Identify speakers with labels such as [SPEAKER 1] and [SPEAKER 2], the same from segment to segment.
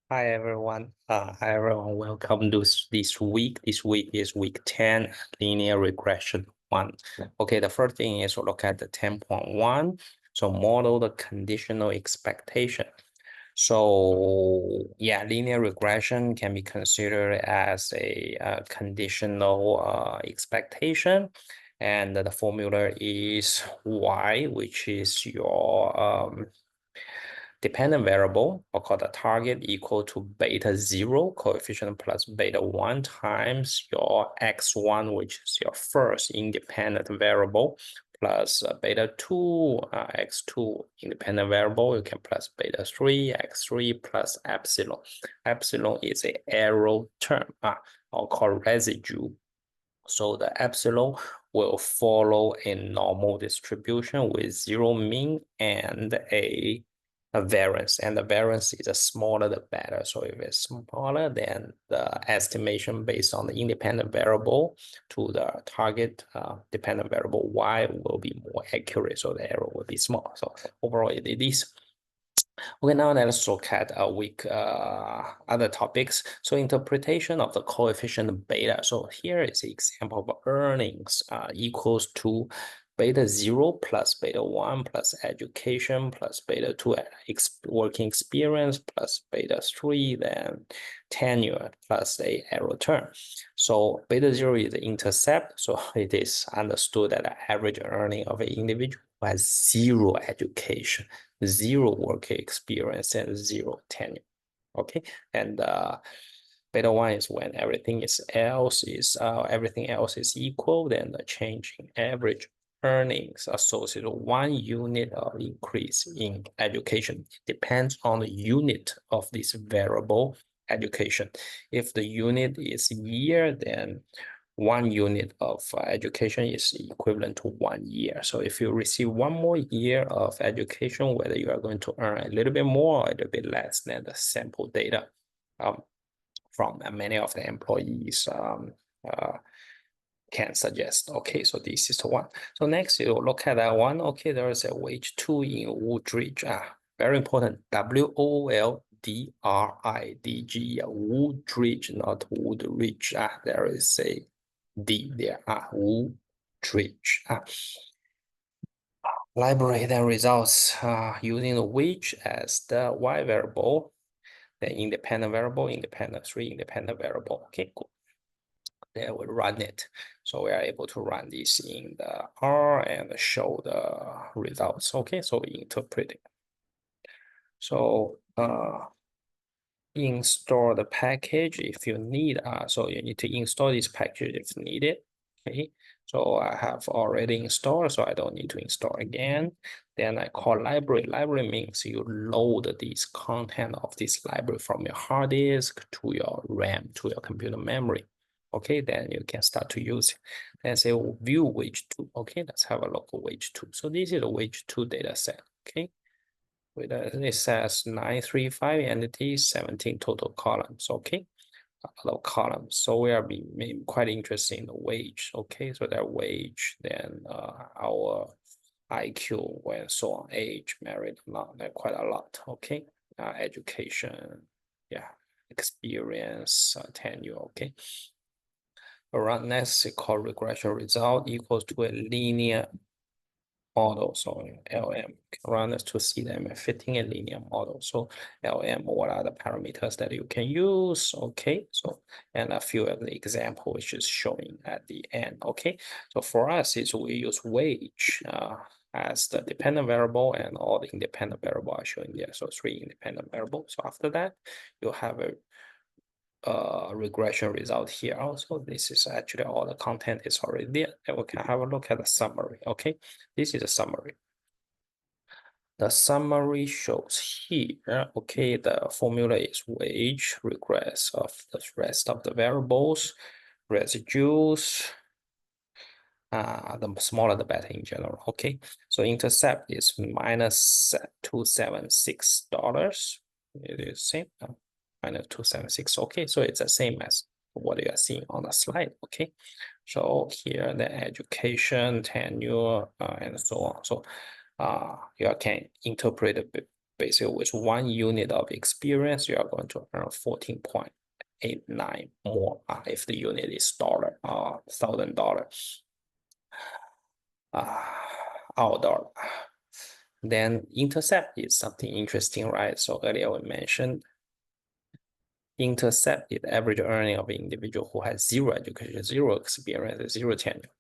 [SPEAKER 1] Hi everyone. Welcome to this week. This week is week 10, linear regression 1. Okay, the first thing is to look at the 10.1. So model the conditional expectation. So yeah, linear regression can be considered as a conditional expectation. And the formula is y, which is your dependent variable, or called the target, equal to beta 0 coefficient plus beta 1 times your x1, which is your first independent variable, plus beta 2 x2 independent variable. You can plus beta 3 x3 plus epsilon. Epsilon is a error term, or called residue. So the epsilon will follow a normal distribution with zero mean and a variance, and the variance is the smaller the better. So if it's smaller, then the estimation based on the independent variable to the target dependent variable y will be more accurate, so the error will be small. So overall it is. Okay, now let's look at other topics. So interpretation of the coefficient beta. So here is an example of earnings equals to beta 0 plus beta 1 plus education plus beta 2 working experience plus beta 3, then tenure plus a error term. So beta 0 is the intercept. So it is understood that the average earning of an individual who has zero education, zero work experience, and zero tenure. Okay, and beta 1 is when everything else is equal, then the change in average earnings associated with 1 unit of increase in education. It depends on the unit of this variable education. If the unit is year, then 1 unit of education is equivalent to 1 year. So if you receive 1 more year of education, whether you are going to earn a little bit more or a little bit less than the sample data from many of the employees can suggest. Okay, so this is the one. So next you look at that one. Okay, there is a wage 2 in Woodridge. Very important. Woldridge, Woodridge, not Woodridge. There is a D there. Woodridge. Library then results using the wage as the y variable, the independent variable, independent 3, independent variable. Okay, cool. Then we run it. So we are able to run this in the R and show the results. Okay, so we interpret it. So install the package if you need. So you need to install this package if needed. Okay, so I have already installed, so I don't need to install again. Then I call library. Library means you load this content of this library from your hard disk to your RAM, to your computer memory. Okay, then you can start to use it. Then say view wage 2. Okay, let's have a look at wage 2. So this is the wage 2 data set. Okay, it says 935 entities, 17 total columns. Okay, a lot of columns. So we are being quite interested in the wage. Okay, so that wage, then our IQ, and so on, age, married, not quite a lot. Okay, education, yeah, experience, tenure. Okay. Run next, call regression result equals to a linear model. So LM run this to see them fitting a linear model. So LM, what are the parameters that you can use? Okay, so and a few of the example which is showing at the end. Okay, so for us is we use wage as the dependent variable, and all the independent variable are showing there. So 3 independent variables. So after that, you have a regression result here also. This is actually all the content is already there. And we can have a look at the summary. Okay, this is a summary. The summary shows here, okay, the formula is wage, regress of the rest of the variables, residues, the smaller the better in general. Okay, so intercept is minus $276. It is same, minus 276. Okay, so it's the same as what you are seeing on the slide. Okay, so here the education, tenure, and so on. So you can interpret basically with 1 unit of experience, you are going to earn 14.89 more if the unit is dollar, $1,000, our dollar. Then intercept is something interesting, right? So earlier we mentioned intercept is average earning of an individual who has zero education, zero experience, zero tenure.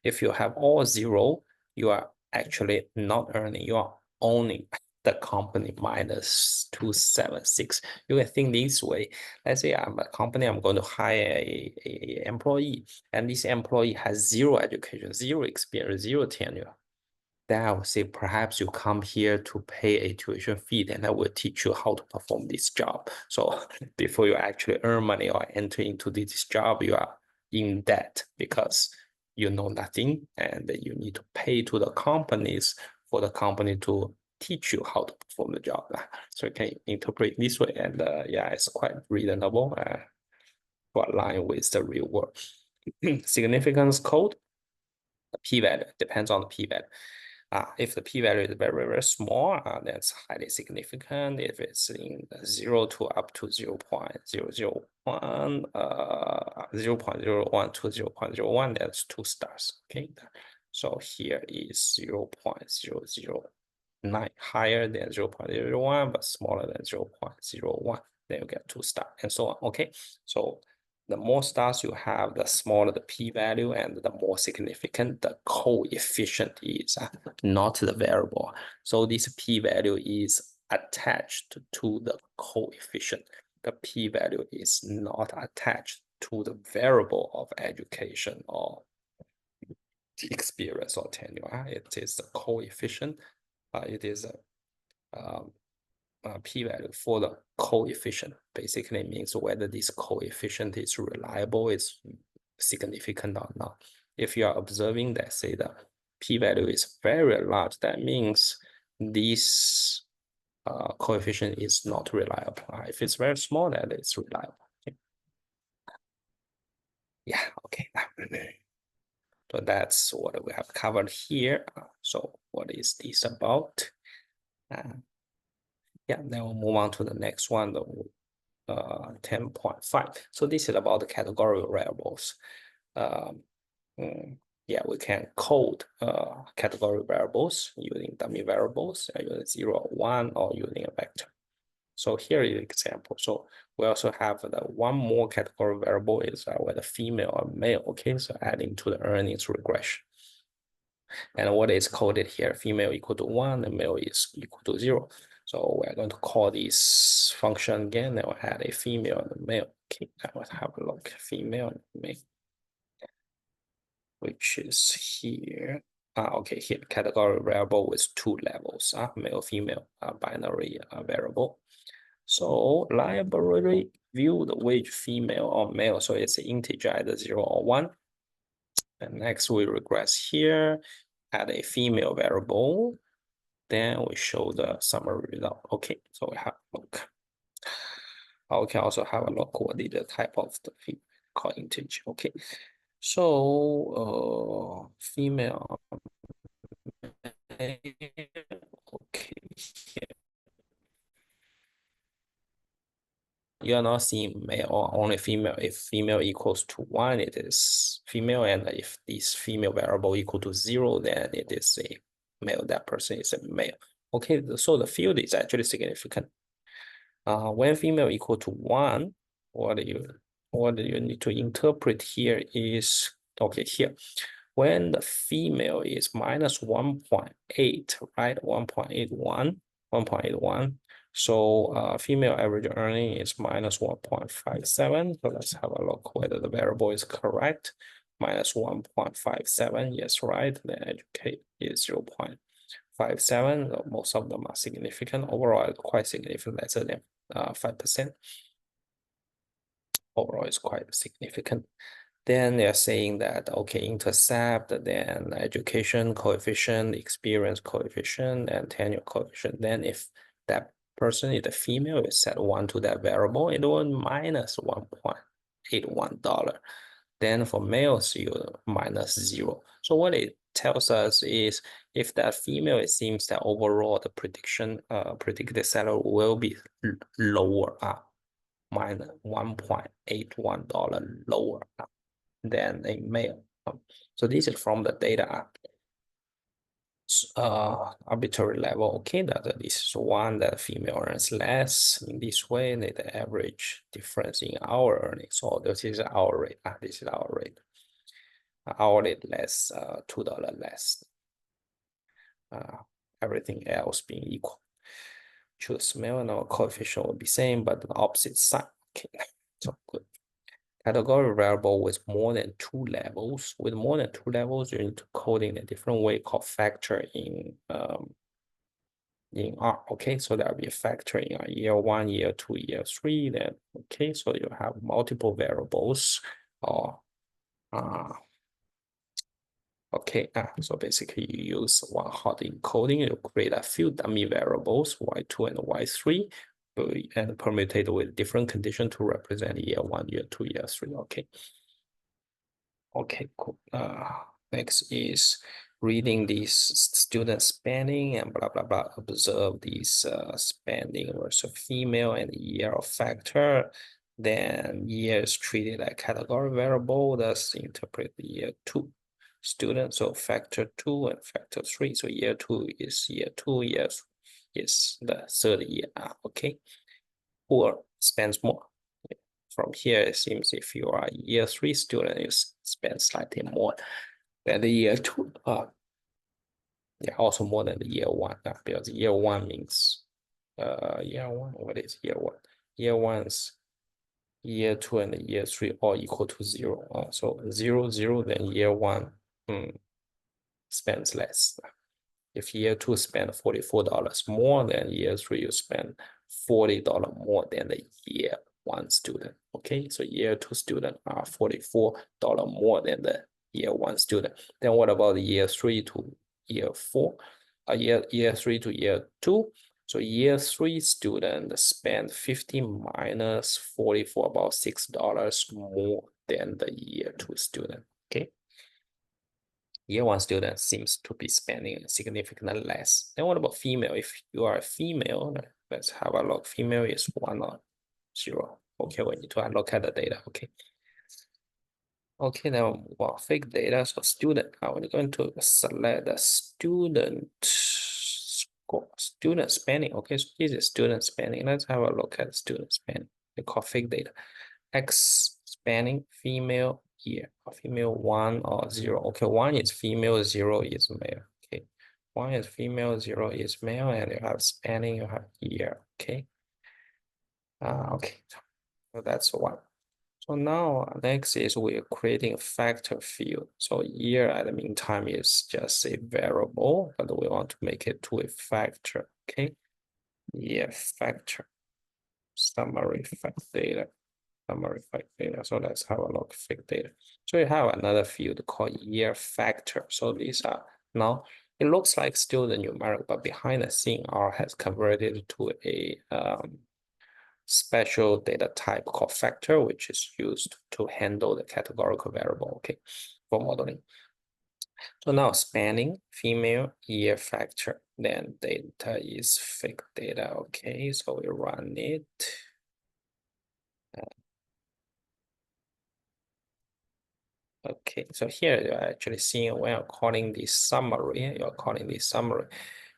[SPEAKER 1] If you have all zero, you are actually not earning, you are owning the company minus 276. You can think this way. Let's say I'm a company, I'm going to hire a employee, and this employee has zero education, zero experience, zero tenure. Then I would say perhaps you come here to pay a tuition fee, and I will teach you how to perform this job. So before you actually earn money or enter into this job, you are in debt because you know nothing, and you need to pay to the companies for the company to teach you how to perform the job. So you can interpret this way, and yeah, it's quite reasonable to align with the real world. Significance code, the p-value depends on the p-value. If the p-value is very, very small, that's highly significant. If it's in 0 to up to 0 0.001, 0.01 to 0.01, that's 2 stars. Okay, so here is 0.009, higher than 0.01, but smaller than 0.01. Then you get 2 stars, and so on. Okay, so the more stars you have, the smaller the p-value and the more significant the coefficient is, not the variable. So this p-value is attached to the coefficient. The p-value is not attached to the variable of education or experience or tenure. It is the coefficient. It is a p-value for the coefficient. Basically means whether this coefficient is reliable, is significant or not. If you are observing that, say the p-value is very large, that means this coefficient is not reliable. If it's very small, then it's reliable. Okay. Yeah, okay. So that's what we have covered here. So what is this about? Yeah, then we'll move on to the next one, the 10.5. So this is about the category variables. Yeah, we can code category variables using dummy variables, using 0, 1, or using a vector. So here is an example. So we also have the one more category variable is whether female or male. Okay, so adding to the earnings regression. And what is coded here? Female equal to 1, and male is equal to 0. So we're going to call this function again, and we'll add a female and a male. Okay, I will have a look, female and male, which is here. Okay, here, category variable with 2 levels, male, female, binary variable. So library view the which female or male, so it's an integer, either 0 or 1. And next we regress here, add a female variable. Then we show the summary result. Okay, so we have a look. We can also have a look what is the type of the female called integer. Okay, so female. Okay, you are not seeing male or only female. If female equals to 1, it is female, and if this female variable equal to 0, then it is a male. That person is a male. Okay, so the field is actually significant. When female equal to 1, what you need to interpret here is, okay, here, when the female is minus 1.8, right? 1.81. So female average earning is minus 1.57. So let's have a look whether the variable is correct. Minus 1.57, yes, right. Then educate is 0.57. Most of them are significant. Overall, quite significant, lesser than 5%. Overall, is quite significant. Then they're saying that, okay, intercept, then education coefficient, experience coefficient, and tenure coefficient. Then if that person is a female, you set 1 to that variable, it will minus $1.81. Then for males, you -0. So what it tells us is if that female, it seems that overall the predicted salary will be lower, minus $1.81 lower than a male. So this is from the data arbitrary level. Okay, that this is one that female earns less in this way, and the average difference in our earnings. So this is our rate. This is our rate. Our rate less, $2 less. Everything else being equal. Choose male and our coefficient will be same, but the opposite sign. Okay, so good. Category variable with more than 2 levels. With more than 2 levels, you need to code in a different way called factor in R. Okay, so there'll be a factor in year 1, year 2, year 3. Then okay, so you have multiple variables or okay, so basically you use one hot encoding, you create a few dummy variables, y2 and y3, and permutate with different conditions to represent year 1, year 2, year 3. Okay. Okay, cool. Next is reading these student spending and blah, blah, blah. Observe these spending versus female and year of factor. Then year is treated as category variable. Thus interpret the year 2 student. So factor 2 and factor 3. So year 2 is year 2, year is the third year. Okay. Or spends more. From here, it seems if you are a year 3 student, you spend slightly more than the year 2. Yeah, also more than the year 1. Because year 1 means year 1. What is year 1? Year 1's year 2 and the year 3 all equal to 0. So 0, 0, then year 1 spends less. If year 2 spend $44 more than year 3, you spend $40 more than the year 1 student. Okay, so year 2 student are $44 more than the year 1 student. Then what about the year 3 to year 4? Year 3 to year 2. So year 3 student spend 50 minus 44, about $6 more than the year 2 student. Okay. Year 1 student seems to be spending significantly less. Then what about female? If you are a female, let's have a look. Female is 1 or 0. Okay, we need to look at the data. Okay. Okay, now fake data. So student, we're going to select the student score, student spending. Okay, so this is student spending. Let's have a look at student spending. We call fake data. X spending female year, female 1 or 0. Okay, 1 is female, 0 is male. Okay, 1 is female, 0 is male, and you have spending, you have year. Okay. Okay, so that's 1. So now next is we're creating a factor field. So year at the meantime is just a variable, but we want to make it to a factor. Okay, year factor, summary fact data. Summary fact data. So let's have a look at fact data. So you have another field called year factor. So these are now it looks like still the numeric, but behind the scene, R has converted to a special data type called factor, which is used to handle the categorical variable. Okay, for modeling. So now spanning female year factor, then data is fake data. Okay, so we run it. Okay, so here you're actually seeing when you're calling this summary,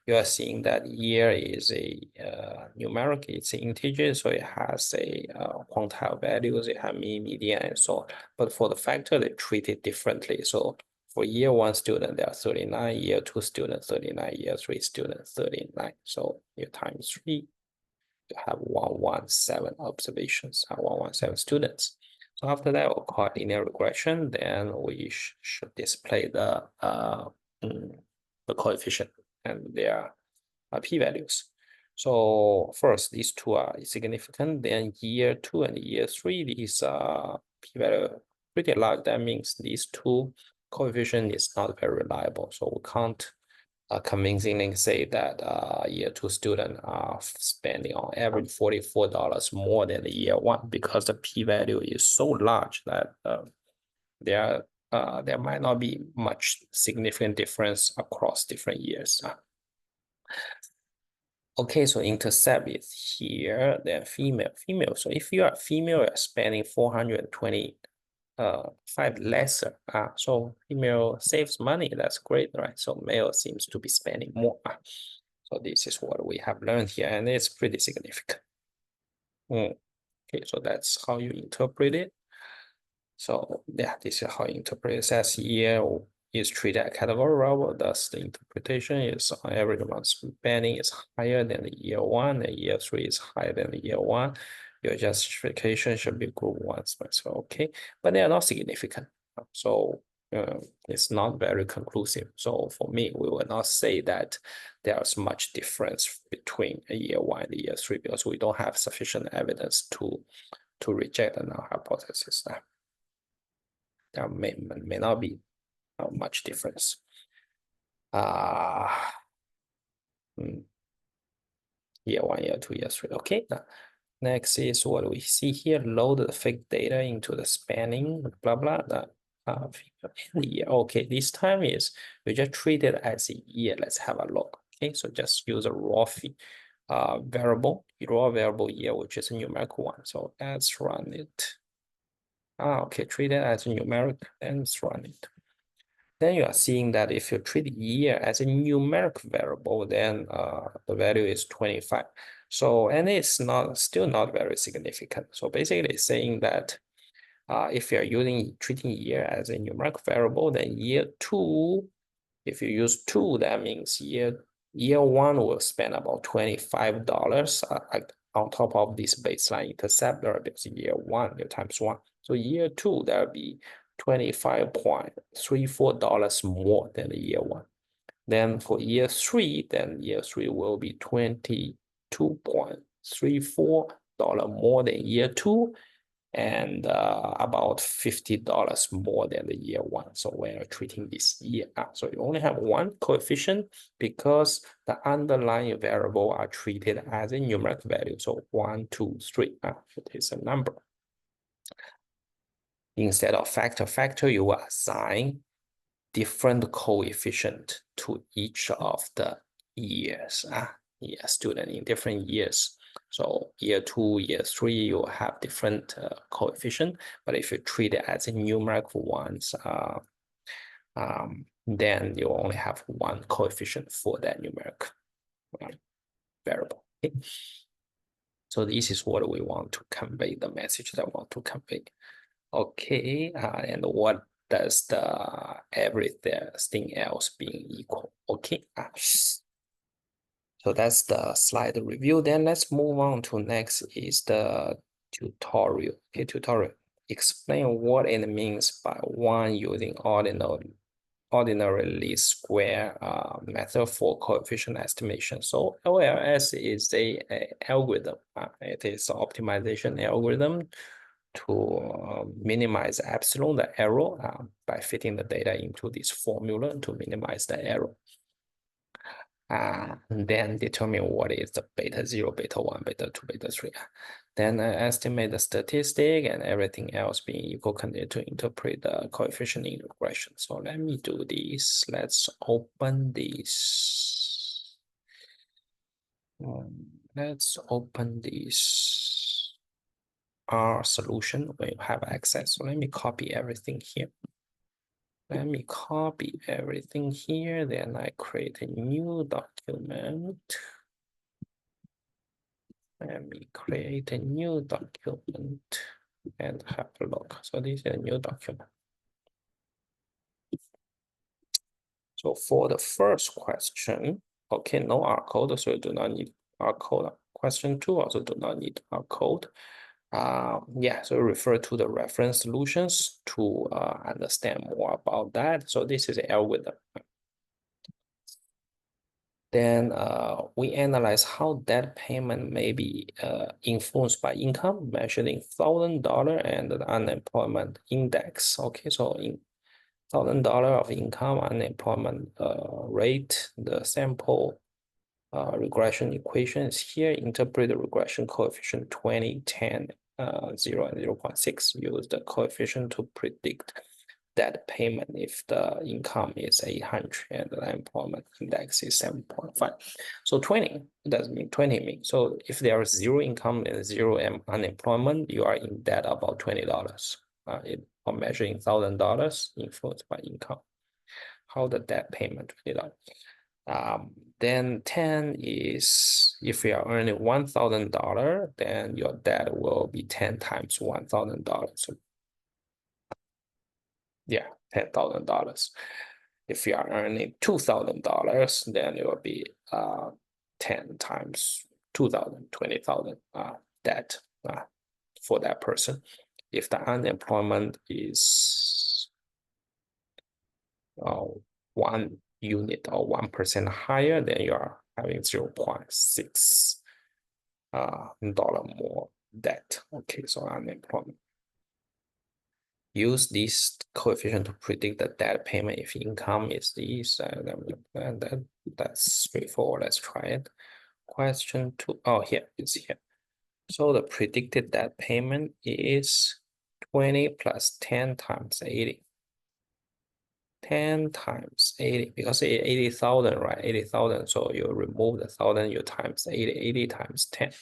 [SPEAKER 1] you are seeing that year is a numeric, it's an integer, so it has a quantile values, it has mean, median, and so on. But for the factor, they treat it differently. So for year 1 student, there are 39, year 2 student, 39, year 3 student, 39. So you times 3, you have 117 observations, 117 students. So after that, we'll call linear regression. Then we should display the coefficient and their p-values. So first, these two are significant. Then year 2 and year 3, these p-value pretty large. That means these two coefficient is not very reliable. So we can't convincingly say that year 2 student are spending on average $44 more than the year 1 because the p-value is so large that there might not be much significant difference across different years. Okay, so intercept is here, then female. So if you are female, you're spending 425 lesser. So female saves money. That's great, right? So male seems to be spending more. So this is what we have learned here, and it's pretty significant. Okay, so that's how you interpret it. So yeah, this is how you interpret it. It says year is treated at category level, thus the interpretation is on average amount spending is higher than the year one, and year three is higher than the year one. Your justification should be group one. So okay, but they are not significant. So it's not very conclusive. So for me, we will not say that there's much difference between a year one and a year three because we don't have sufficient evidence to reject the null hypothesis. There may not be much difference. Year one, year two, year three. Okay. Next is what we see here. Load the fake data into the spanning, blah, blah, year. Okay, this time is we just treat it as a year. Let's have a look. Okay, so just use a raw variable year, which is a numerical one. So let's run it. Okay, treat it as a numeric and let's run it. Then you are seeing that if you treat year as a numeric variable, then the value is 25. So, and it's still not very significant. So basically it's saying that if you're treating year as a numeric variable, then year two, if you use 2, that means year one will spend about $25 on top of this baseline intercept there, because year one, you times 1. So year two, that'll be $25.34 more than the year one. Then for year three, will be $22.34 more than year two, and about $50 more than the year one. So we're treating this year up. So you only have one coefficient because the underlying variable are treated as a numeric value. So 1, 2, 3, it is a number. Instead of factor, you will assign different coefficient to each of the years. Student in different years. So year two, year three, you have different coefficient. But if you treat it as a numerical ones, then you only have one coefficient for that numeric variable. Okay? So this is what we want to convey, the message that I want to convey. Okay, and what does the everything else being equal? Okay, so that's the slide review. Then let's move on to next is the tutorial. Okay, tutorial. Explain what it means by one using ordinary least square method for coefficient estimation. So OLS is a algorithm. It is an optimization algorithm to minimize epsilon, the error, by fitting the data into this formula to minimize the error. And then determine what is the beta 0, beta 1, beta 2, beta 3. Then estimate the statistic and everything else being equal, continue to interpret the coefficient in regression. So let me do this. Let's open this. Let's open this R solution when you have access. So let me copy everything here. Let me copy everything here. Then I create a new document. Let me create a new document and have a look. So this is a new document. So for the first question, okay, no R code, so you do not need R code. Question 2 also do not need R code. So refer to the reference solutions to understand more about that. So this is an algorithm. Then we analyze how debt payment may be influenced by income, measured in $1,000 and the unemployment index. Okay, so in $1,000 of income, unemployment rate, the sample regression equation is here. Interpret the regression coefficient 20, 10, 0, and 0.6. Use the coefficient to predict debt payment if the income is 800 and the employment index is 7.5. So 20 doesn't mean 20 mean. So if there is zero income and zero unemployment, you are in debt about $20. For measuring $1,000 influenced by income. How the debt payment $20? Then 10 is if you are earning $1,000, then your debt will be 10 times $1,000. So yeah, $10,000. If you are earning $2,000, then it will be 10 times 2,000, 20,000 debt for that person. If the unemployment is 1 unit or 1% higher, then you are having 0.6 dollar more debt. Okay, so unemployment. Use this coefficient to predict the debt payment if income is this, and that's straightforward. Let's try it. Question 2. Oh, here it's here. So the predicted debt payment is 20 plus 10 times 80. 10 times 80 because 80,000, right? 80,000. So you remove the 1,000, you times 80. 80 times 10.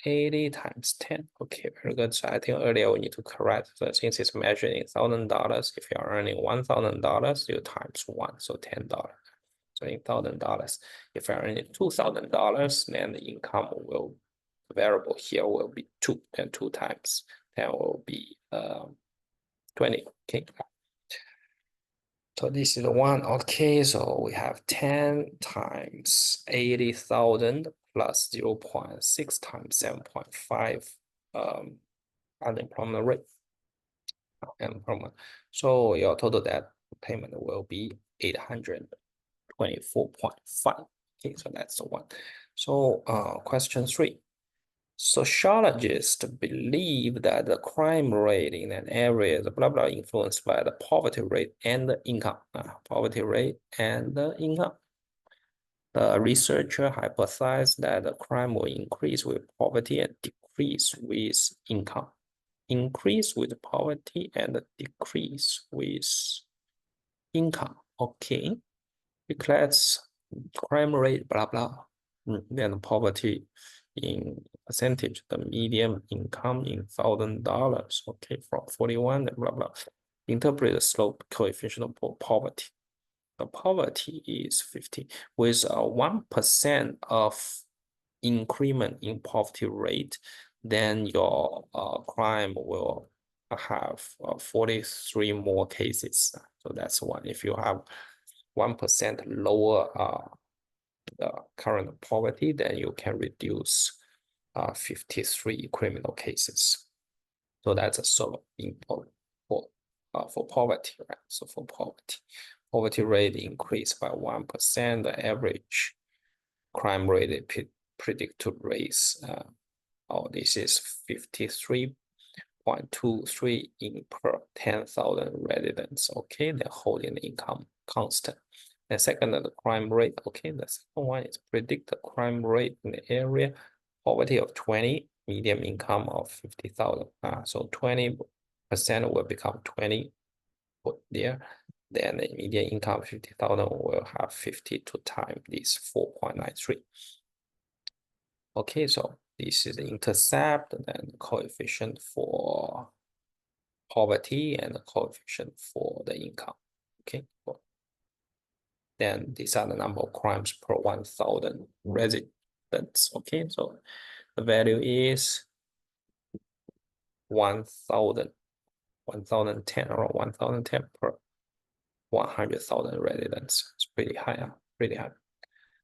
[SPEAKER 1] 80 times 10. Okay, very good. So I think earlier we need to correct. So since it's measured in $1,000, if you're earning $1,000, you times 1, so $10. So in $1,000. If you're earning $2,000, then the income will variable here will be 2, and 2 times 10 will be 20. Okay. So this is the one. Okay, so we have 10 times 80,000 plus 0.6 times 7.5 unemployment rate. So your total debt payment will be 824.5. Okay, so that's the one. So question 3. Sociologists believe that the crime rate in an area is blah blah influenced by the poverty rate and the income. Poverty rate and the income. The researcher hypothesized that the crime will increase with poverty and decrease with income. Increase with poverty and decrease with income. Okay, because crime rate blah blah, then poverty in percentage, the median income in $1,000. Okay, from 41 and blah blah. Interpret the slope coefficient of poverty. The poverty is 50 with a 1% of increment in poverty rate, then your crime will have 43 more cases. So that's one. If you have 1% lower the current poverty, then you can reduce 53 criminal cases. So that's a sort of important for poverty, right? So for poverty rate increased by 1%, the average crime rate predict to raise. This is 53.23 in per 10,000 residents. Okay, they're holding the income constant. The second, the crime rate. Okay, the second one is predict the crime rate in the area. Poverty of 20, median income of 50,000. So 20% will become 20 put there. Then the median income of 50,000 will have 52 times this 4.93. Okay, so this is the intercept and then the coefficient for poverty and the coefficient for the income. Okay. Then these are the number of crimes per 1,000 residents. Okay, so the value is 1,010 or 1,010 per 100,000 residents. It's pretty high, pretty high.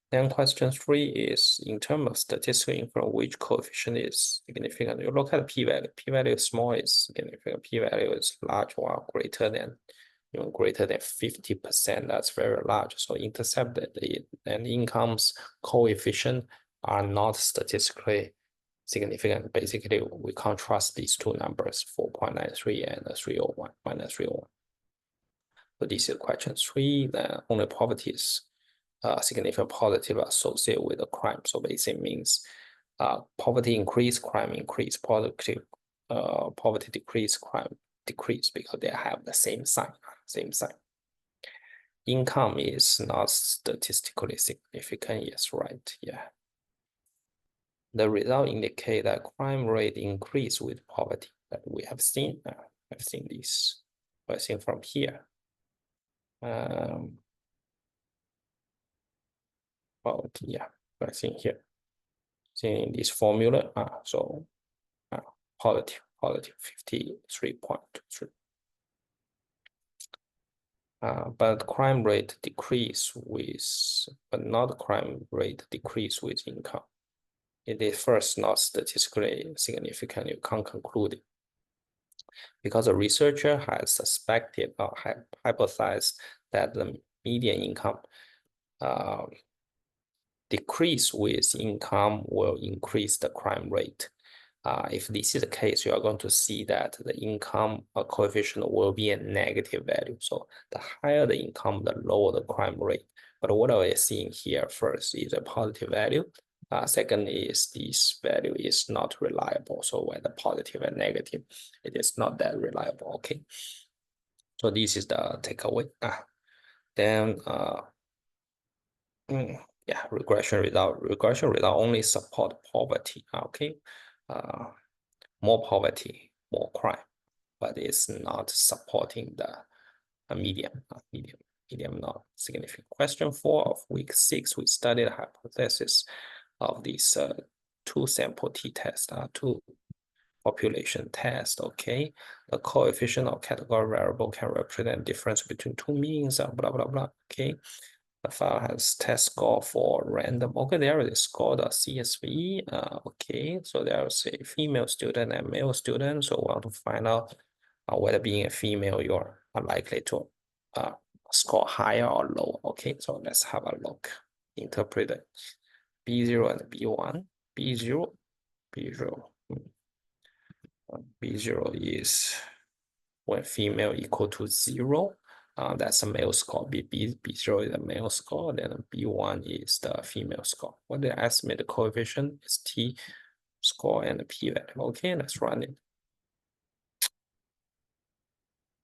[SPEAKER 1] Then question 3 is in terms of statistical influence, which coefficient is significant? You look at the p-value. P-value is small is significant. P-value is large or greater than 50%. That's very large. So intercepted and income's coefficient are not statistically significant. Basically, we can't trust these two numbers, 4.93 and 301, minus 301. So this is question 3. The only poverty is significant positive associated with a crime. So basically means poverty increase, crime increase, poverty decrease, crime decrease because they have the same sign, Income is not statistically significant. Yes, right. Yeah. The result indicate that crime rate increase with poverty. That we have seen. I've seen this. I've seen from here. Poverty. Yeah, I've seen here. Seeing this formula. Poverty 53.23. But crime rate decrease with, but not crime rate decrease with income. It is first not statistically significant. You can't conclude it because the researcher has suspected or hypothesized that the median income decrease with income will increase the crime rate. If this is the case, you are going to see that the income coefficient will be a negative value. So the higher the income, the lower the crime rate. But what we are seeing here first is a positive value. Second is this value is not reliable. So whether positive and negative, it is not that reliable. Okay. So this is the takeaway. Then yeah, regression result only support poverty. Okay. More poverty, more crime, but it's not supporting the medium not significant. Question 4 of week 6, we studied the hypothesis of these two sample t-test, two population test. Okay, the coefficient of category variable can represent difference between two means, blah blah blah. Okay, the file has test score for random. Okay, there is score the CSV. Okay, so there's a female student and male student. So we want to find out whether being a female you're likely to score higher or lower. Okay, so let's have a look. Interpret it. B0 and B1. B0. B0 is when female equal to 0. That's a male score. B0 is a male score. Then B1 is the female score. What the estimated coefficient is T score and the P value. Okay, let's run it.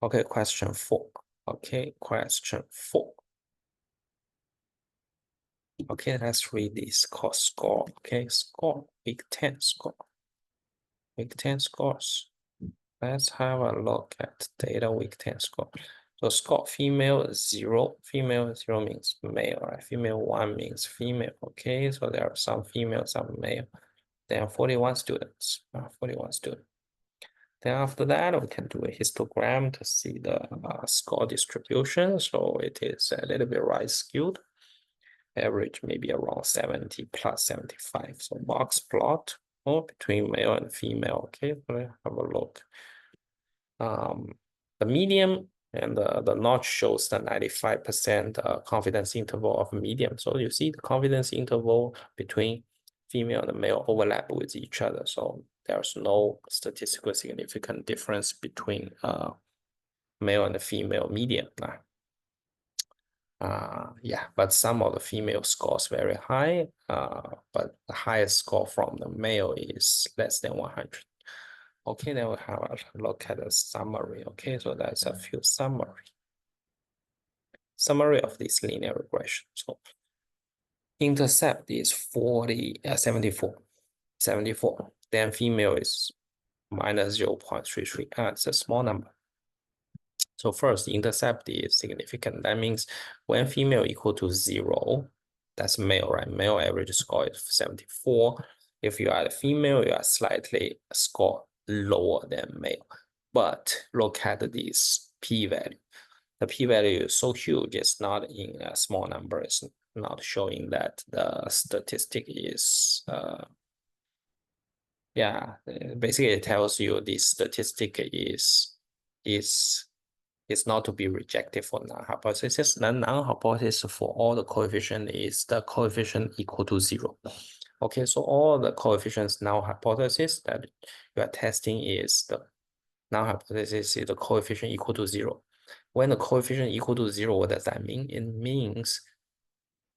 [SPEAKER 1] Okay, question 4. Okay, question 4. Okay, let's read this cost score. Okay, score, week 10 score. Week 10 scores. Let's have a look at data week 10 score. So score female 0. Female 0 means male, right? Female 1 means female. Okay, so there are some female, some male. There are 41 students. 41 students. Then after that, we can do a histogram to see the score distribution. So it is a little bit right skewed. Average maybe around 70 plus 75. So box plot between male and female. Okay, let's have a look. The medium and the notch shows the 95% confidence interval of medium. So you see the confidence interval between female and male overlap with each other. So there's no statistically significant difference between male and the female medium. Yeah, but some of the female scores very high, but the highest score from the male is less than 100. Okay, then we have a look at the summary. Okay, so that's a few summary of this linear regression. So intercept is 74. Then female is minus 0.33. It's a small number. So first, intercept is significant. That means when female equal to 0, that's male, right? Male average score is 74. If you are a female, you are slightly score lower than male. But look at this p-value. The p-value is so huge, it's not in a small number. It's not showing that the statistic is, yeah, basically it tells you this statistic is not to be rejected for null hypothesis. The null hypothesis for all the coefficient is the coefficient equal to 0. Okay, so all the coefficients null hypothesis that you are testing is the null hypothesis is the coefficient equal to 0. When the coefficient equal to 0, what does that mean? It means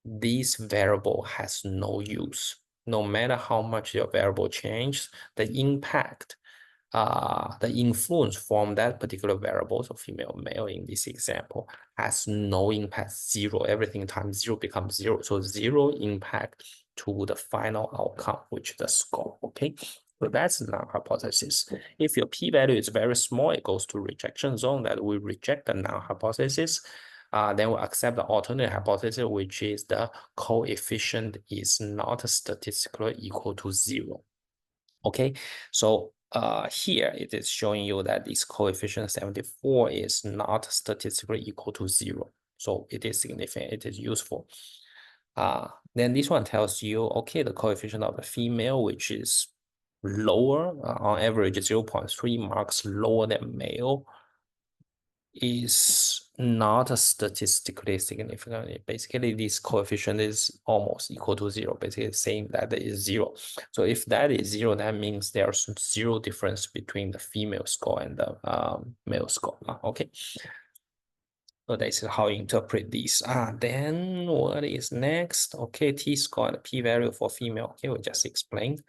[SPEAKER 1] this variable has no use. No matter how much your variable changes, the impact the influence from that particular variable, so female, male in this example, has no impact, zero. Everything times zero becomes zero. So zero impact to the final outcome, which is the score, okay? So that's the null hypothesis. If your p-value is very small, it goes to rejection zone, that we reject the null hypothesis. Then we accept the alternate hypothesis, which is the coefficient is not statistically equal to zero. Okay, so here it is showing you that this coefficient 74 is not statistically equal to zero. So it is significant, it is useful. Then this one tells you, okay, the coefficient of the female, which is lower, on average 0.3 marks lower than male, is not statistically significant. Basically, this coefficient is almost equal to zero, basically saying that it is zero. So if that is zero, that means there's zero difference between the female score and the male score. Okay. So that's how you interpret this. Then what is next? Okay, t-score and p-value for female. Okay, we just explained.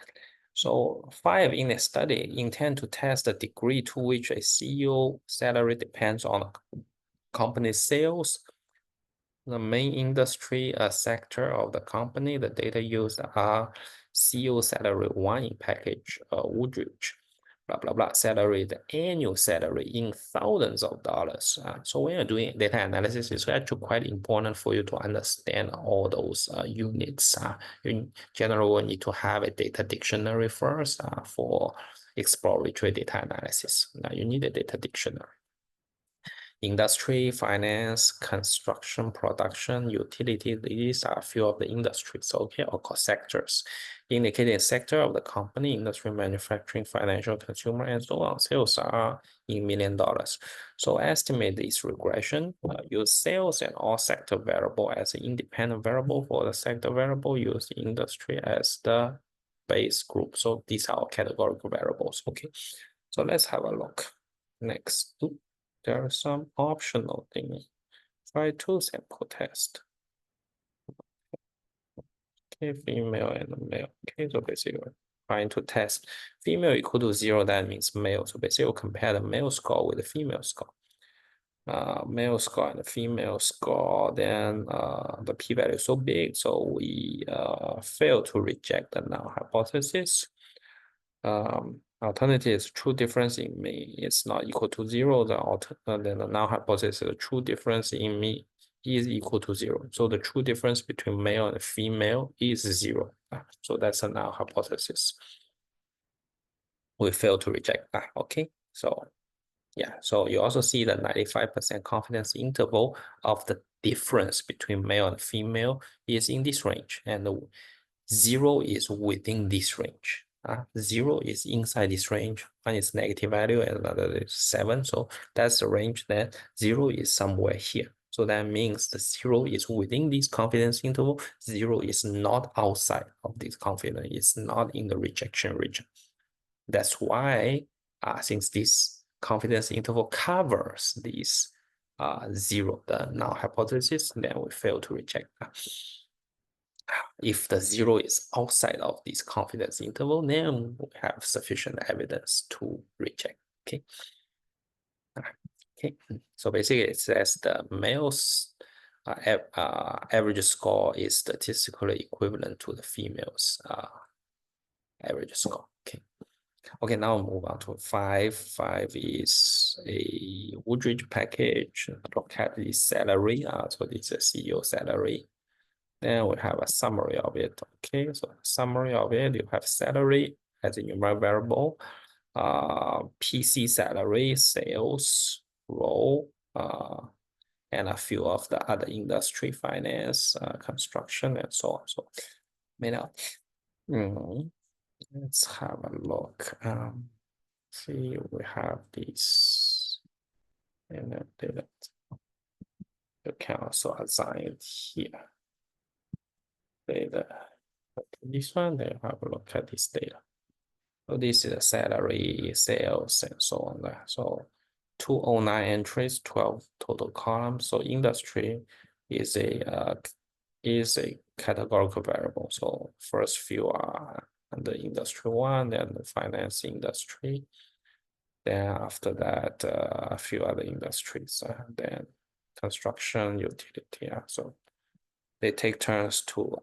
[SPEAKER 1] So 5 in a study intend to test the degree to which a CEO salary depends on the company's sales, the main industry sector of the company. The data used are CEO salary 1 in package Woodridge, blah, blah, blah, salary, the annual salary in thousands of dollars. So when you're doing data analysis, it's actually quite important for you to understand all those units. In general, you need to have a data dictionary first for exploratory data analysis. Now you need a data dictionary. Industry, finance, construction, production, utility, these are a few of the industries, okay, or sectors. Indicating sector of the company, industry, manufacturing, financial, consumer, and so on. Sales are in $1 million. So estimate this regression. Use sales and all sector variable as an independent variable. For the sector variable, use the industry as the base group. So these are all categorical variables, okay. So let's have a look. Next. There are some optional things. Try 2 sample test. Okay, female and male. Okay, so basically we're trying to test female equal to 0, that means male. So basically we'll compare the male score with the female score. Male score and the female score, then the p-value is so big, so we fail to reject the null hypothesis. Alternative is true difference in me is not equal to 0. Then the null hypothesis, the true difference in me is equal to 0. So the true difference between male and female is 0. So that's a null hypothesis. We fail to reject that. Okay, so yeah, so you also see the 95% confidence interval of the difference between male and female is in this range, and 0 is within this range. 0 is inside this range. One is negative value and another is 7. So that's the range that 0 is somewhere here. So that means the 0 is within this confidence interval. 0 is not outside of this confidence. It's not in the rejection region. That's why, since this confidence interval covers this 0, the null hypothesis, then we fail to reject that. If the 0 is outside of this confidence interval, then we have sufficient evidence to reject. Okay. Okay. So basically, it says the male's average score is statistically equivalent to the female's average score. Okay. Okay, now we'll move on to 5. 5 is a Woodridge package. Look at the salary. So this is a CEO salary. Then we have a summary of it. Okay, so summary of it, you have salary as a numeric variable, PC salary, sales, role, and a few of the other industry, finance, construction, and so on. So, let's have a look. See, we have this, and then you can also assign it here. Data. This one, they have a look at this data. So this is salary, sales, and so on. So 209 entries, 12 total columns. So industry is a categorical variable. So first few are the industry 1, then the finance industry, Then after that, a few other industries, then construction, utility. So they take turns to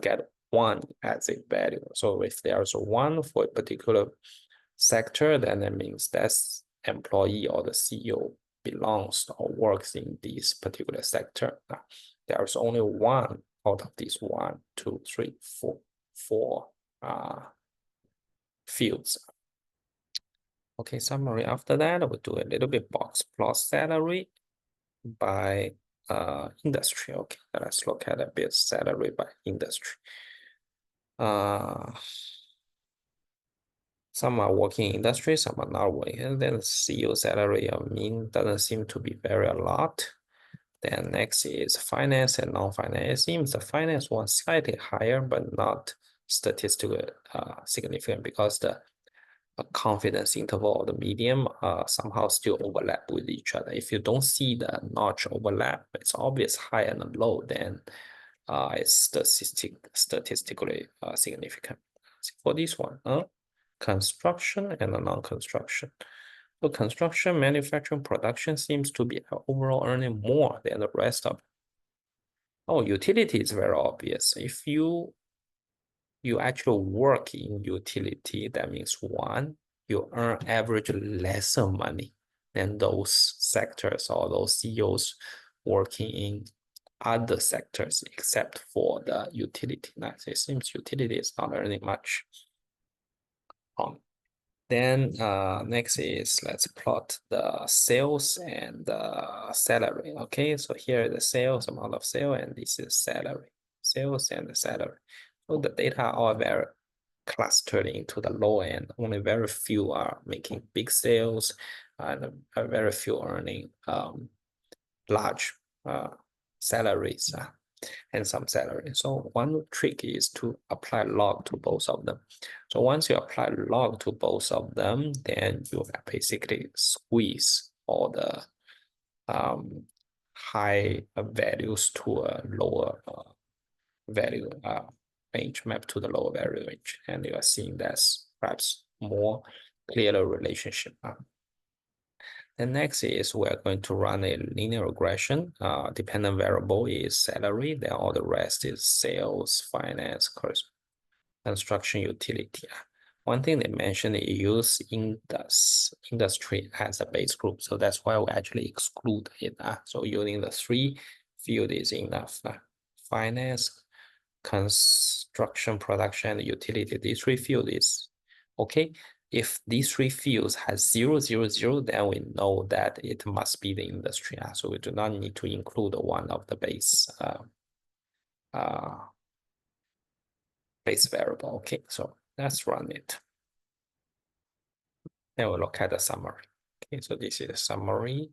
[SPEAKER 1] get one as a value. So if there's a one for a particular sector, then that means that's employee or the CEO belongs or works in this particular sector. There's only one out of these 1, 2, 3, 4 fields. Okay, summary after that, we'll do a little bit box plot salary by industry. Okay, let's look at a bit salary by industry. Some are working in industry, some are not working. And then CEO salary, doesn't seem to be very a lot. Then next is finance and non-finance. It seems the finance one slightly higher, but not statistically significant because the confidence interval of the medium somehow still overlap with each other. If you don't see the notch overlap, it's obvious high and low, then it's statistically significant. For this one, construction and non-construction. So construction, manufacturing, production seems to be overall earning more than the rest of it. Oh, utility is very obvious. If you actually work in utility, that means one, you earn average lesser money than those sectors or those CEOs working in other sectors except for the utility. Now, it seems utility is not earning much. Then next is let's plot the sales and the salary. Okay, so here is the sales, amount of sale, and this is salary, sales and the salary. So the data are very clustered into the low end. Only very few are making big sales, and very few earning large salaries. And some salary. So one trick is to apply log to both of them. So once you apply log to both of them, then you basically squeeze all the high values to a lower value range, map to the lower value range. And you are seeing that's perhaps more clearer relationship. The next is we're going to run a linear regression. Dependent variable is salary, then all the rest is sales, finance, construction, utility. One thing they mentioned is use industry as a base group. So that's why we actually exclude it. So using the 3 field is enough. Finance, construction, production, utility, these 3 fields is okay. If these 3 fields has 0, 0, 0, then we know that it must be the industry. So we do not need to include one of the base variable. Okay, so let's run it. Then we'll look at the summary. Okay, so this is the summary.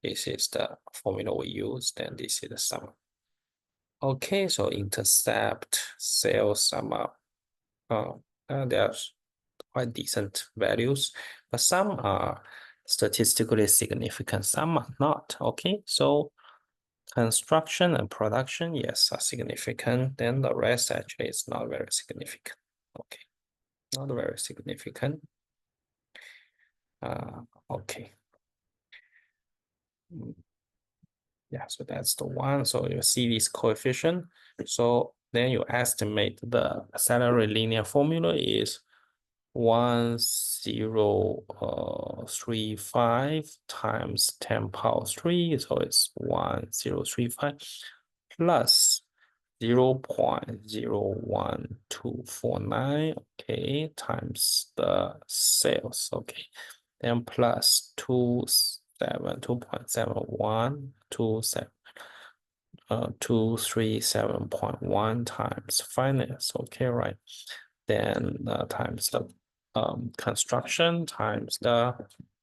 [SPEAKER 1] This is the formula we used, and this is the summary. Okay, so intercept, sales, sum up. There's quite decent values, but some are statistically significant, some are not. Okay, so construction and production, yes, are significant. Then the rest actually is not very significant. Okay, not very significant. Okay. Yeah, so that's the one. So you see this coefficient. So then you estimate the salary linear formula is 1035 times 10 power 3. So it's 1035 plus 0.01249, okay, times the sales, okay, then plus 237.1 times finance, okay, right? Then times the construction times the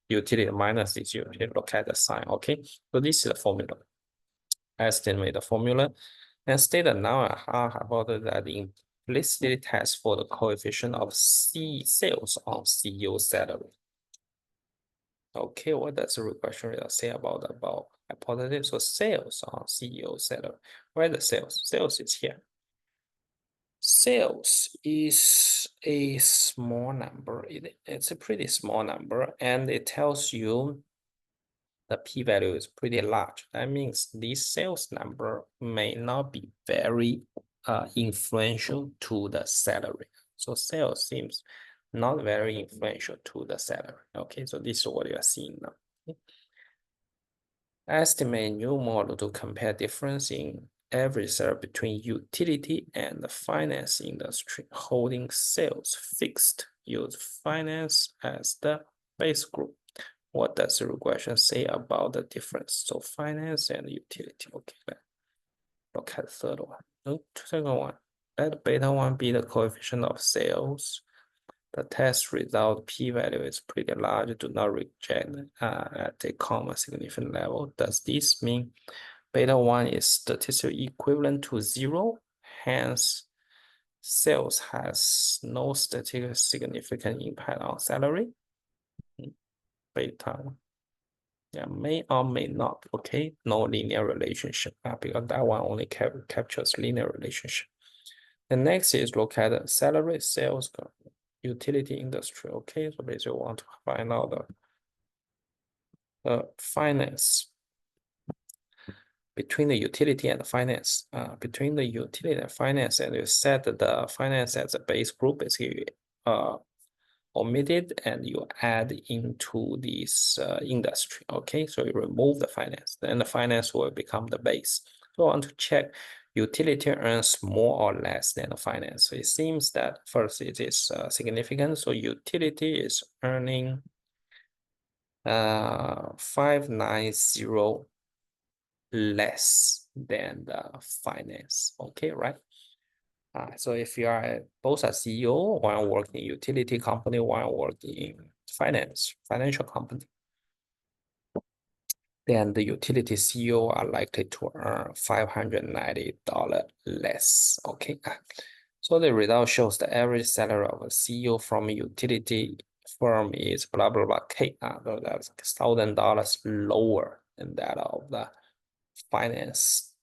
[SPEAKER 1] utility minus this utility. Look at the sign, okay? So this is the formula. Estimate the formula and state that now our hypothesis that implicitly tests for the coefficient of sales on CEO salary. Okay, what does the regression result say about hypothesis? So sales on CEO salary. Where are the sales? Sales is here. Sales is a small number. It's a pretty small number, and it tells you the p-value is pretty large. That means this sales number may not be very influential to the salary. So sales seems not very influential to the salary. Okay, so this is what you are seeing now. Okay. Estimate new model to compare difference in average salary between utility and the finance industry. Holding sales fixed. Use finance as the base group. What does the regression say about the difference? So finance and utility. Okay, let's look at the third one. No, second one. Let beta 1 be the coefficient of sales. The test result p-value is pretty large. Do not reject at a comma significant level. Does this mean beta 1 is statistically equivalent to 0? Hence, sales has no statistically significant impact on salary. Beta 1. Yeah, may or may not. Okay, no linear relationship because that one only captures linear relationship. The next is look at salary, sales, utility industry. Okay, so basically we want to find out the finance between the utility and the finance. Between the utility and finance, and you set the finance as a base group, basically omitted and you add into this industry. Okay, so you remove the finance, then the finance will become the base. So I want to check utility earns more or less than the finance. So it seems that first it is significant. So utility is earning 590 less than the finance. Okay, right? So if you are both a CEO, one working in utility company, one working in financial company, then the utility CEO are likely to earn $590 less. Okay. So the result shows the average salary of a CEO from a utility firm is blah blah blah K. So that's $1,000 lower than that of the finance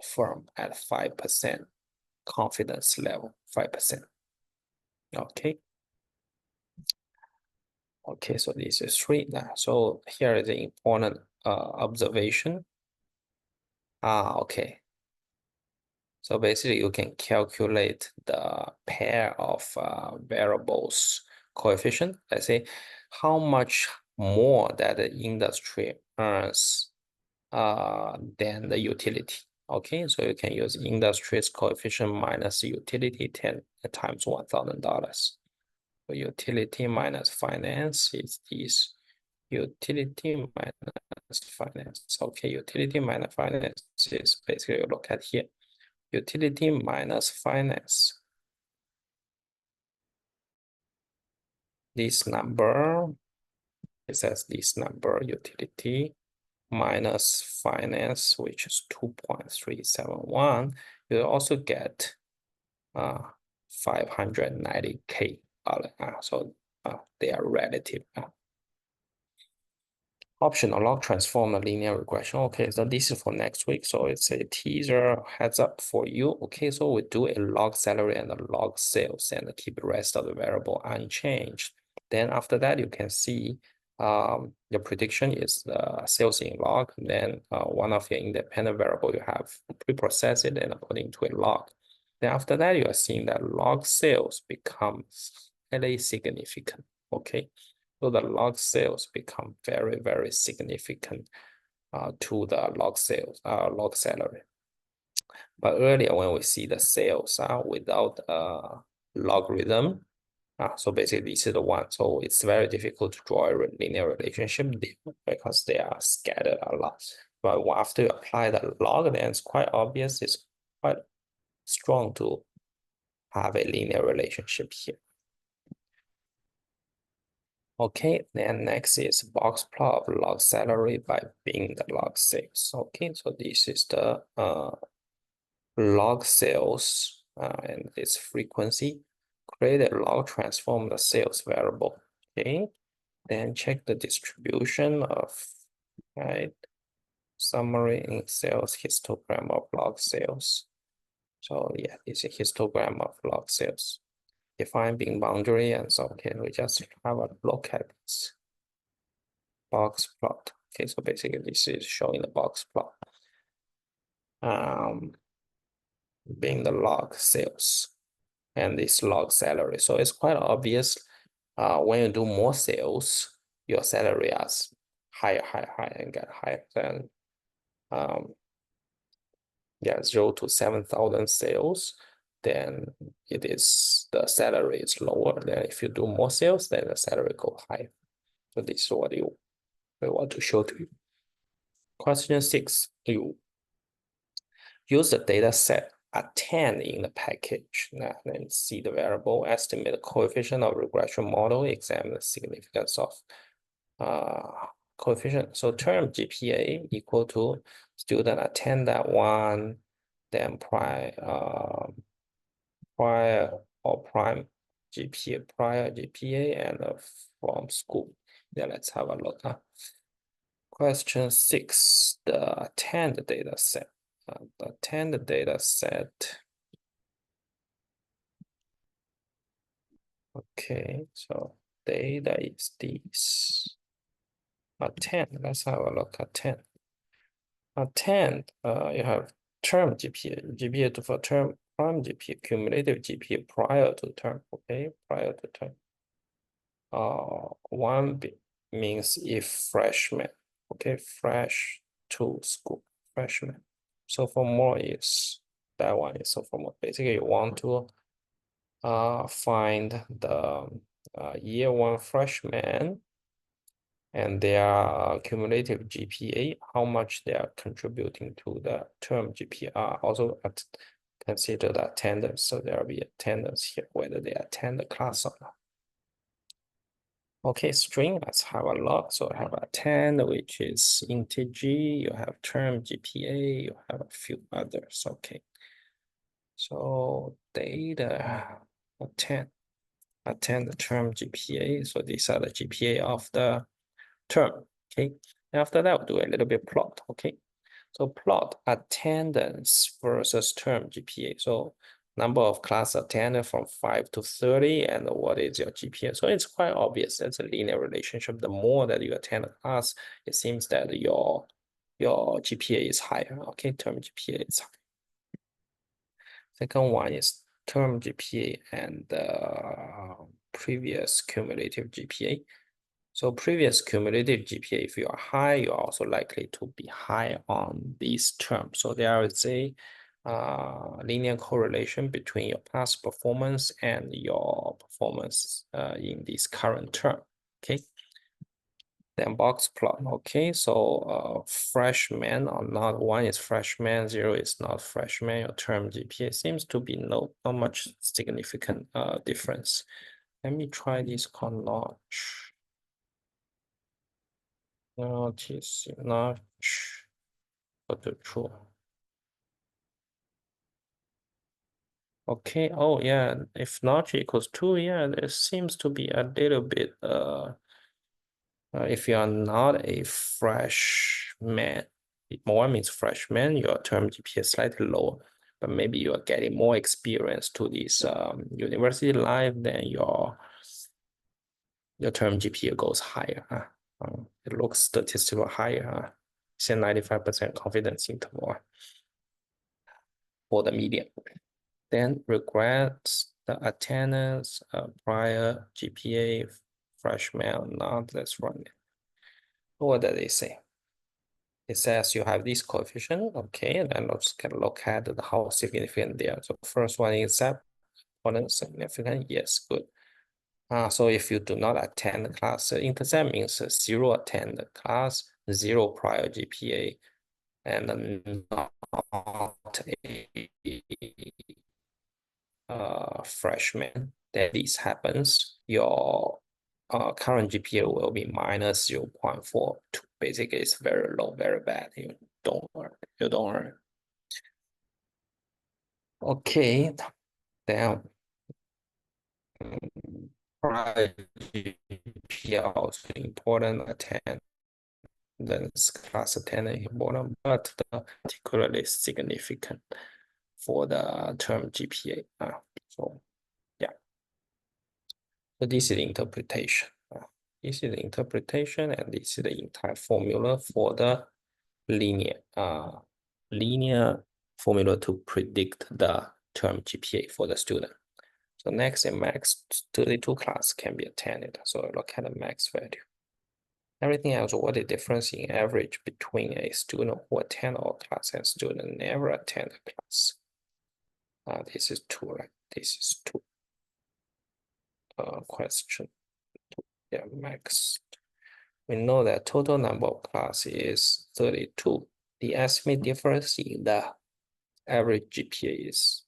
[SPEAKER 1] firm at 5% confidence level, 5%. Okay. Okay, so this is 3 now. So here is the important observation. Okay. So basically you can calculate the pair of variables coefficient. Let's say how much more that the industry earns than the utility. Okay, so you can use industry's coefficient minus utility 10 times $1,000. So utility minus finance is this. Utility minus finance. Okay, utility minus finance is basically look at here. Utility minus finance. This number, it says this number, utility minus finance, which is 2.371. You also get 590K. So they are relative. Optional log transform a linear regression. Okay, so this is for next week. So it's a teaser heads up for you. Okay, so we do a log salary and a log sales and keep the rest of the variable unchanged. Then after that, you can see your prediction is the sales in log. Then one of your independent variable, you have pre-process it and put into a log. Then after that, you are seeing that log sales becomes highly significant. Okay. So the log sales become very, very significant to the log sales, log salary. But earlier when we see the sales without logarithm, so basically this is the one. So it's very difficult to draw a linear relationship because they are scattered a lot. But after you apply the log, then it's quite obvious, it's quite strong to have a linear relationship here. Okay, then next is box plot of log salary by being the log sales. Okay, so this is the log sales and its frequency. Create a log transform the sales variable. Okay, then check the distribution of summary in sales histogram of log sales. So yeah, it's a histogram of log sales. Define being boundary, and so okay, we just have a look at this box plot. Okay, so basically this is showing the box plot. Being the log sales and this log salary. So it's quite obvious when you do more sales, your salary is higher, higher, higher, and get higher than yeah, 0 to 7,000 sales, then it is the salary is lower. Then if you do more sales, then the salary go higher. So this is what we want to show to you. Question 6, you use the data set attend in the package. Now, then see the variable, estimate the coefficient of regression model, examine the significance of coefficient. So term GPA equal to student attend that one, then prior or prime GPA, prior GPA, and from school. Then let's have a look. Question 6, the attend data set. The attend data set. Okay, so data is this. Attend, let's have a look at 10. Attend, you have term GPA, GPA to for term prime GPA, cumulative GPA prior to term, okay, prior to term. One means if freshman, okay, fresh to school, freshman. So for more is that one is so for more. Basically, you want to find the year one freshman and their cumulative GPA, how much they are contributing to the term GPA. Also consider the attendance. So there will be attendance here, whether they attend the class or not. Okay, string, let's have a look. So I have attend, which is integer. You have term GPA, you have a few others. Okay. So data attend the term GPA. So these are the GPA of the term. Okay. After that, we'll do a little bit plot. Okay. So plot attendance versus term GPA. So number of class attended from 5 to 30, and what is your GPA? So it's quite obvious. It's a linear relationship. The more that you attend a class, it seems that your GPA is higher. Okay, term GPA is higher. Second one is term GPA and previous cumulative GPA. So previous cumulative GPA, if you are high, you're also likely to be high on these terms. So there is a linear correlation between your past performance and your performance in this current term. Okay. Then box plot. Okay, so freshman or not, 1 is freshman, 0 is not freshman. Your term GPA seems to be not much significant difference. Let me try this called notch. Notch. Go to true. Okay, oh yeah, if notch equals 2, yeah, there seems to be a little bit if you are not a freshman, more means freshman, your term GPA is slightly lower, but maybe you are getting more experience to this university life, then your term GPA goes higher. It looks statistically higher. Say 95% confidence interval for the median. Then regrets the attendance prior GPA freshman or not. Let's run it. What do they say? It says you have this coefficient, okay, and then let's look at how significant they are. So first one is that significant, yes, good. So if you do not attend the class, intercept means 0 attend the class, 0 prior GPA, and not a freshman. Then this happens, your current GPA will be minus 0.42. Basically, it's very low, very bad. You don't earn. Okay, then prior GPA also important. Attendance class attendance important, but particularly significant. for the term GPA. So yeah, so this is the interpretation. This is the interpretation, and this is the entire formula for the linear formula to predict the term GPA for the student. So next, in max 32 class can be attended. So look at the max value. Everything else, what is the difference in average between a student who attend all class and student never attend a class? This is 2, right? This is 2. Question 2. Yeah, max. We know that total number of class is 32. The estimate difference in the average GPA is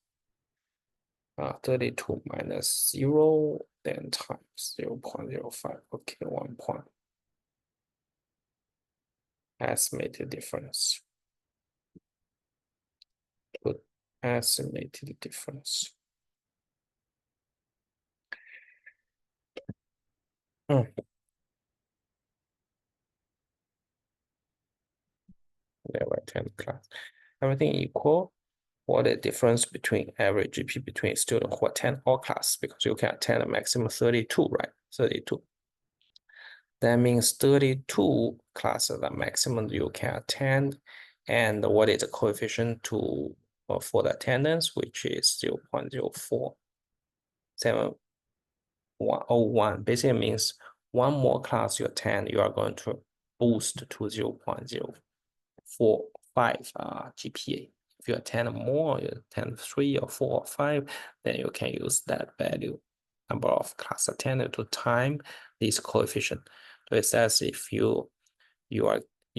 [SPEAKER 1] 32 minus 0, then times 0.05. Okay, 1 point. Estimated difference. Put estimated difference. Never attend class. Everything equal. What the difference between average GPA between students who attend all class? Because you can attend a maximum 32, right? 32. That means 32 classes the maximum you can attend. And what is the coefficient to for the attendance, which is 0.04701. Basically means one more class you attend, you are going to boost to 0.045 GPA. If you attend more, you attend 3 or 4 or 5, then you can use that value, number of class attended, to time this coefficient. So it says if you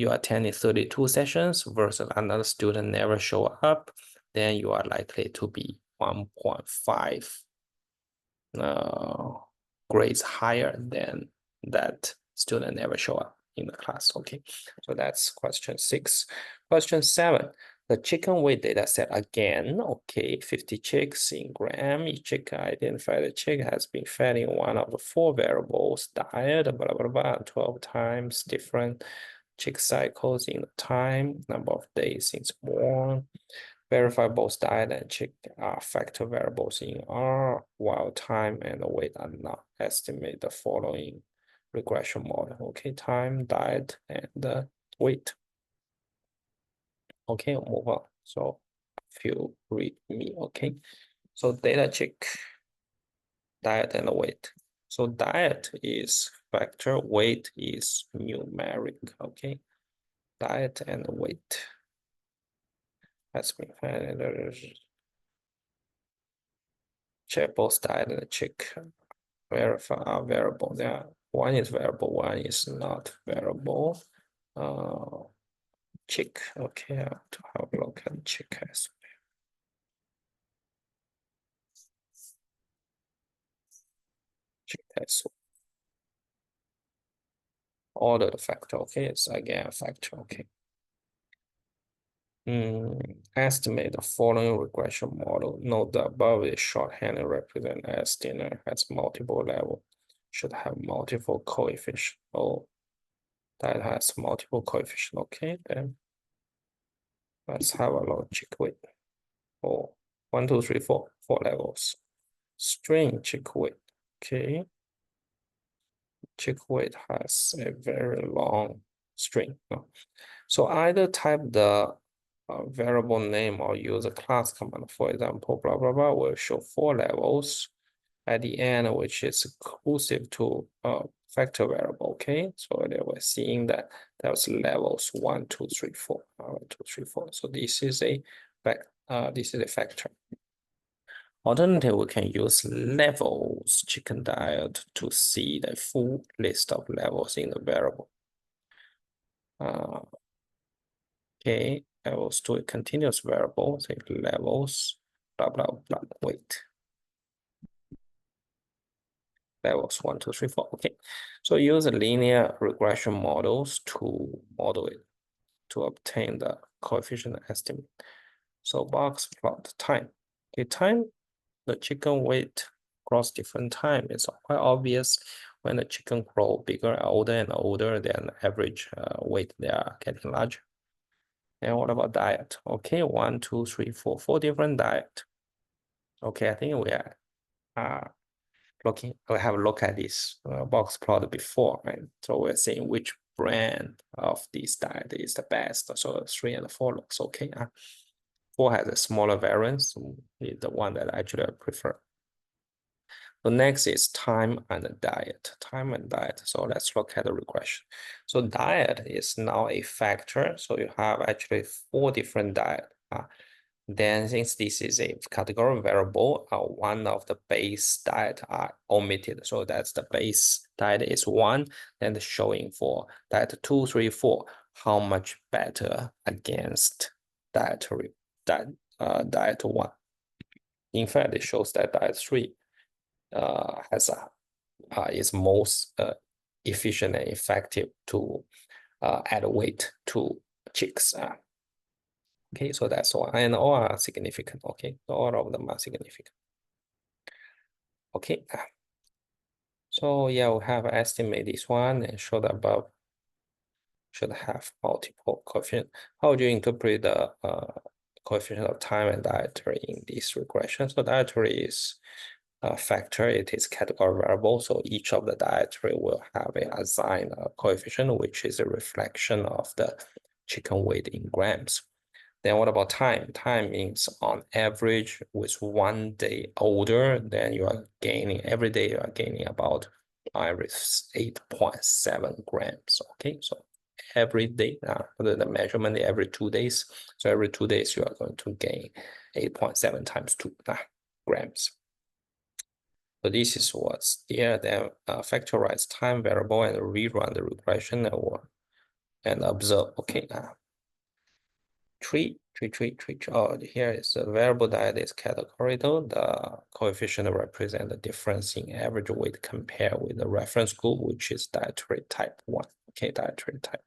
[SPEAKER 1] attending 32 sessions versus another student never show up, then you are likely to be 1.5 grades higher than that student never show up in the class. Okay, so that's question 6. Question 7. The chicken weight data set again. Okay, 50 chicks in gram. Each chick identified the chick has been fed in one of the 4 variables, diet, blah, blah, blah, 12 times different chick cycles in the time, number of days since born. Verify both diet and chick are factor variables in R, while time and weight are not. Estimate the following regression model. Okay, time, diet, and weight. Okay, we'll move on. So if you read me, okay. So data check, diet and weight. So diet is factor, weight is numeric, okay. Diet and weight. Has been found. Check both diet and check verify variable. There, one is variable, one is not variable. Check. Okay, I have to have a look at check as well. Check as well. Order the factor. Okay, it's again a factor. Okay. Estimate the following regression model. Note the above is shorthand represent as dinner has multiple level, should have multiple coefficient. Oh, that has multiple coefficient. Okay, then let's have a logic weight. Oh, 1, 2, 3, 4, 4 levels. String chick weight. Okay. Chick weight has a very long string. So either type the variable name or use a class command. For example, blah, blah, blah will show 4 levels at the end, which is exclusive to factor variable. Okay, so they were seeing that there was levels 1, 2, 3, 4. 1, 2, 3, 4. So this is a factor. Alternatively, we can use levels chicken diet to see the full list of levels in the variable. Okay, levels to a continuous variable, say levels, blah, blah, blah, weight. Levels 1, 2, 3, 4. Okay, so use linear regression models to model it to obtain the coefficient estimate. So box plot time. Okay, time, the chicken weight across different time is quite obvious. When the chicken grow bigger, older and older, then average weight they are getting larger. And what about diet? Okay, 1, 2, 3, 4, 4 different diet. Okay, I think we are we have a look at this box plot before, right? So we're seeing which brand of this diet is the best. So 3 and 4 looks okay. 4 has a smaller variance, so it's the one that actually I prefer. So next is time and diet. Time and diet. So let's look at the regression. So diet is now a factor. So you have actually 4 different diet. Then since this is a category variable, one of the base diet are omitted. So that's the base diet is 1, then the showing for diet 2, 3, 4, how much better against diet 1. In fact, it shows that diet 3 is most efficient and effective to add weight to chicks. Okay, so that's one, and all are significant. Okay, all of them are significant. Okay, so yeah, we have estimate this one and show the above should have multiple coefficient. How would you interpret the coefficient of time and dietary in this regression? So dietary is a factor, it is category variable. So each of the dietary will have a assigned coefficient, which is a reflection of the chicken weight in grams. Then what about time? Time means on average with 1 day older, then you are gaining, every day you are gaining about 8.7 grams. Okay, so every day, the measurement every 2 days. So every 2 days you are going to gain 8.7 times 2 grams. So this is what's there. Then factorize time variable and rerun the regression and observe. Okay, treat. Oh, here is a variable diet is category though. The coefficient represent the difference in average weight compared with the reference group, which is dietary type 1. Okay, dietary type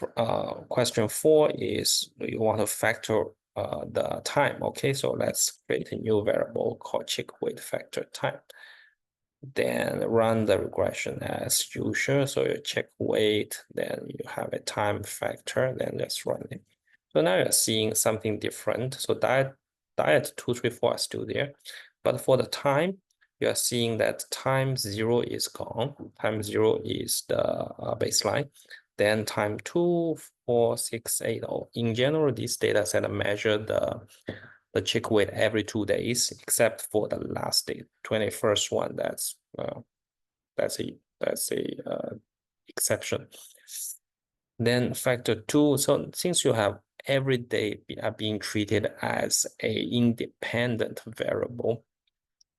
[SPEAKER 1] 1. Question 4 is you want to factor the time. Okay, so let's create a new variable called chick weight factor time. Then run the regression as usual. So you check weight, then you have a time factor, then just run it. So now you're seeing something different. So diet 2, 3, 4 are still there. But for the time, you are seeing that time 0 is gone. Time 0 is the baseline. Then time 2, 4, 6, 8. Oh, in general, this data set measure the chick weight every 2 days, except for the last day, 21st one. That's a exception. Then factor 2. So since you have every day are being treated as a independent variable,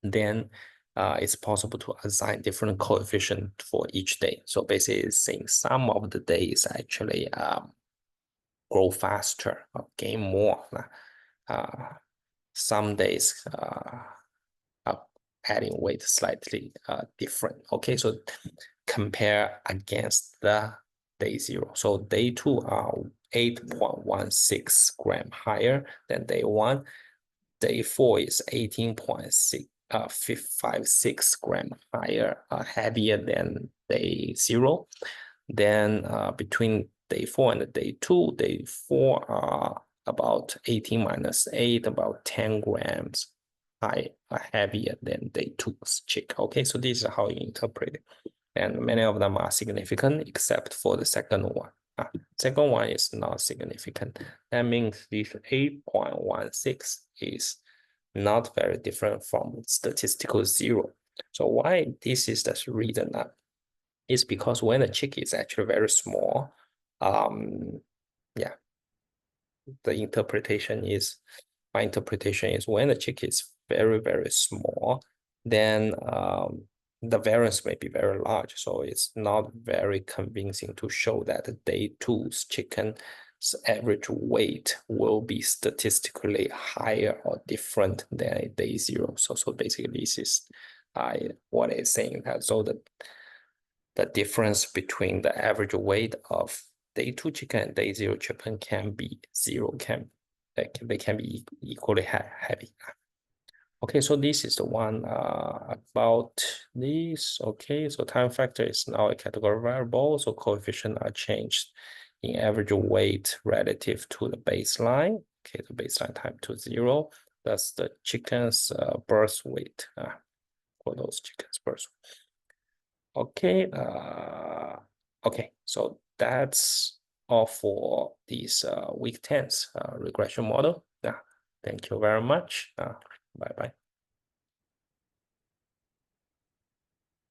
[SPEAKER 1] then it's possible to assign different coefficient for each day. So basically, it's saying some of the days actually grow faster or gain more. Some days are adding weight slightly different. Okay, so compare against the day 0. So day 2 are 8.16 gram higher than day 1. Day 4 is 18.56 gram higher, heavier than day 0. Then between day 4 and day 2, day 4 are about 18 minus 8, about 10 grams heavier than day 2's chick. Okay, so this is how you interpret it. And many of them are significant except for the second one. Second one is not significant. That means this 8.16 is not very different from statistical 0. So why this is the reason is because when the chick is actually very small, yeah, my interpretation is when the chick is very, very small, then the variance may be very large. So it's not very convincing to show that the day 2's chicken's average weight will be statistically higher or different than day 0. So basically this is what it's saying that so the difference between the average weight of day 2 chicken and day 0 chicken can be 0, they can be equally heavy. Okay, so this is the one about this. Okay, so time factor is now a category variable, so coefficient are changed in average weight relative to the baseline. Okay, the baseline time to 0. That's the chicken's birth weight for those chickens' birth. Okay, okay, so that's all for this week 10's regression model. Thank you very much. Bye-bye.